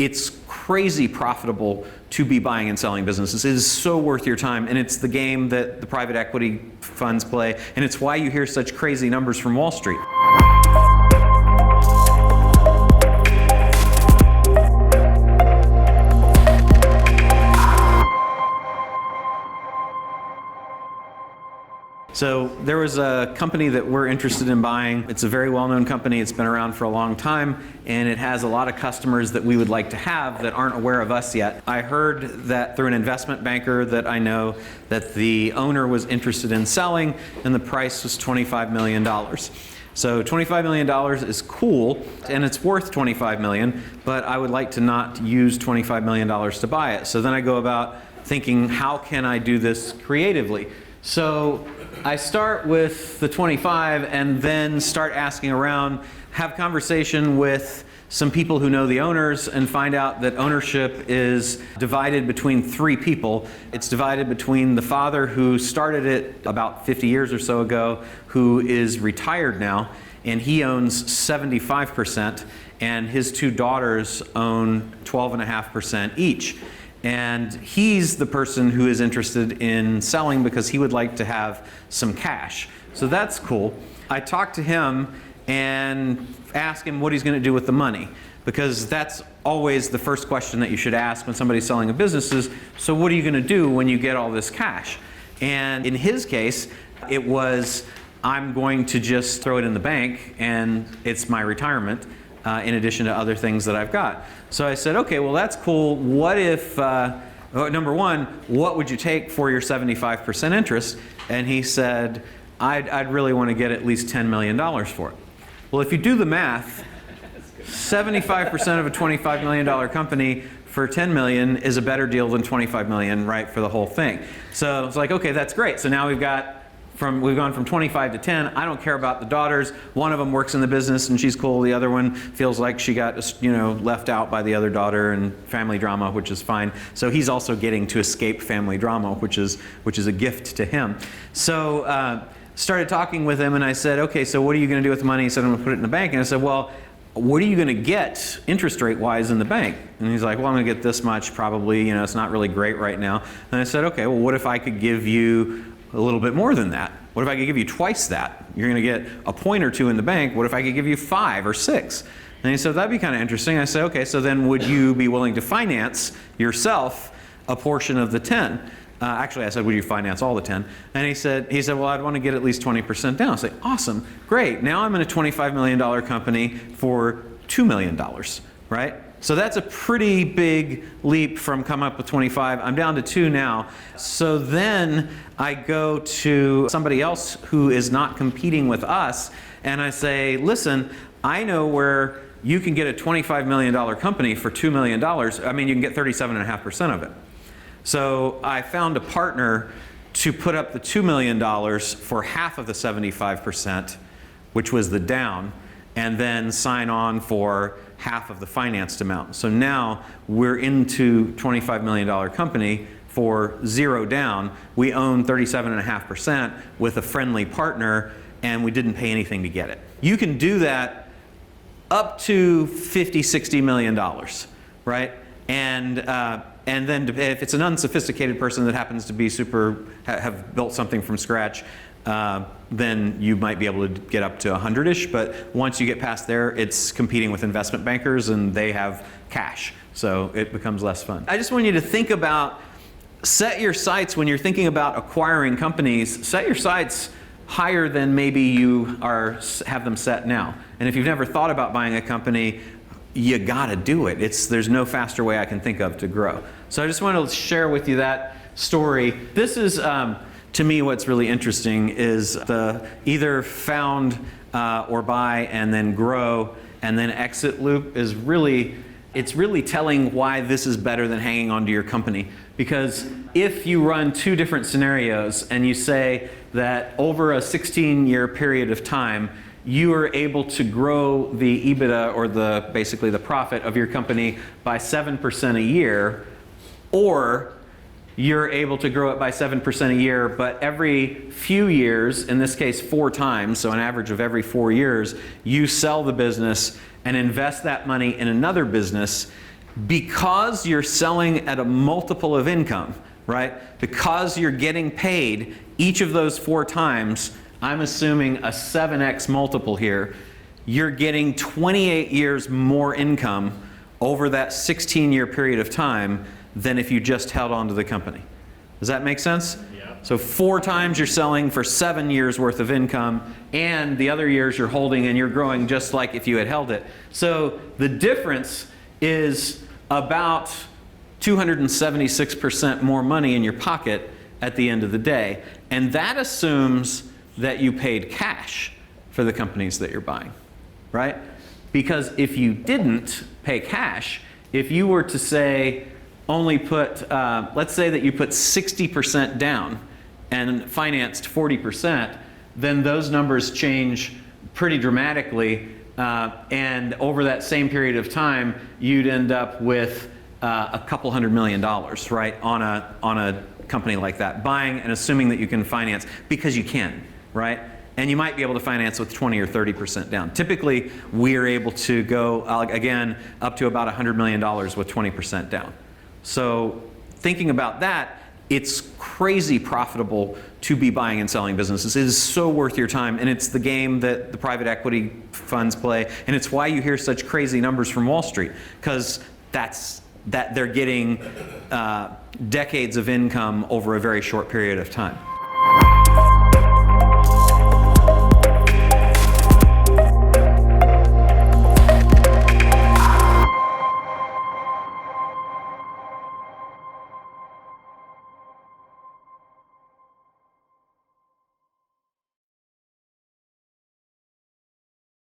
it's crazy profitable to be buying and selling businesses. It is so worth your time, and it's the game that the private equity funds play, and it's why you hear such crazy numbers from Wall Street. So there was a company that we're interested in buying. It's a very well-known company. It's been around for a long time, and it has a lot of customers that we would like to have that aren't aware of us yet. I heard that through an investment banker that I know that the owner was interested in selling, and the price was $25 million. So $25 million is cool, and it's worth $25 million, but I would like to not use $25 million to buy it. So then I go about thinking, how can I do this creatively? So I start with the 25 and then start asking around, have conversation with some people who know the owners, and find out that ownership is divided between three people. It's divided between the father who started it about 50 years or so ago, who is retired now, and he owns 75%, and his two daughters own 12.5% each. And he's the person who is interested in selling because he would like to have some cash. So that's cool. I talked to him and asked him what he's going to do with the money, because that's always the first question that you should ask when somebody's selling a business is, so what are you going to do when you get all this cash? And in his case, it was, I'm going to just throw it in the bank and it's my retirement. In addition to other things that I've got. So I said, okay, well that's cool. What if, number one, what would you take for your 75% interest? And he said, I'd really want to get at least $10 million for it. Well, if you do the math, 75% of a $25 million company for $10 million is a better deal than $25 million, right, for the whole thing. So it's like, okay, that's great. So now we've gone from 25 to 10. I don't care about the daughters. One of them works in the business and she's cool. The other one feels like she got, left out by the other daughter, and family drama, which is fine. So he's also getting to escape family drama, which is a gift to him. So started talking with him, and I said, okay, so what are you going to do with the money? He said, I'm going to put it in the bank. And I said, well, what are you going to get interest rate wise in the bank? And he's like, well, I'm going to get this much probably. It's not really great right now. And I said, okay, well, what if I could give you a little bit more than that? What if I could give you twice that? You're going to get a point or two in the bank. What if I could give you 5 or 6? And he said, that'd be kind of interesting. I said, okay, so then would you be willing to finance yourself a portion of the 10? Actually, I said, would you finance all the 10? And he said, well, I'd want to get at least 20% down. I said, awesome, great. Now I'm in a $25 million company for $2 million, right? So that's a pretty big leap from coming up with 25. I'm down to 2 now. So then I go to somebody else who is not competing with us, and I say, listen, I know where you can get a $25 million company for $2 million. I mean, you can get 37.5% of it. So I found a partner to put up the $2 million for half of the 75%, which was the down, and then sign on for half of the financed amount. So now we're into $25 million company for 0 down. We own 37.5% with a friendly partner, and we didn't pay anything to get it. You can do that up to $50–60 million, right? And then if it's an unsophisticated person that happens to be have built something from scratch, then you might be able to get up to 100-ish, but once you get past there, it's competing with investment bankers and they have cash, so it becomes less fun. I just want you to think about, set your sights when you're thinking about acquiring companies, set your sights higher than maybe you have them set now. And if you've never thought about buying a company, you gotta do it. There's no faster way I can think of to grow. So I just want to share with you that story. This is, to me, what's really interesting is the either found or buy and then grow and then exit loop is really, it's really telling why this is better than hanging on to your company. Because if you run 2 different scenarios and you say that over a 16-year period of time, you are able to grow the EBITDA, or basically the profit of your company, by 7% a year, or you're able to grow it by 7% a year, but every few years, in this case 4 times, so an average of every 4 years, you sell the business and invest that money in another business, because you're selling at a multiple of income, right? Because you're getting paid each of those 4 times, I'm assuming a 7x multiple here, you're getting 28 years more income over that 16-year period of time than if you just held on to the company. Does that make sense? Yeah. So 4 times you're selling for 7 years worth of income, and the other years you're holding and you're growing just like if you had held it. So the difference is about 276% more money in your pocket at the end of the day. And that assumes that you paid cash for the companies that you're buying, right? Because if you didn't pay cash, if you were to say only put, let's say that you put 60% down and financed 40%, then those numbers change pretty dramatically. And over that same period of time, you'd end up with a couple $100 million, right, on a company like that, buying and assuming that you can finance because you can, right? And you might be able to finance with 20 or 30% down. Typically, we're able to go, again, up to about $100 million with 20% down. So thinking about that, it's crazy profitable to be buying and selling businesses. It is so worth your time, and it's the game that the private equity funds play, and it's why you hear such crazy numbers from Wall Street, because that they're getting decades of income over a very short period of time.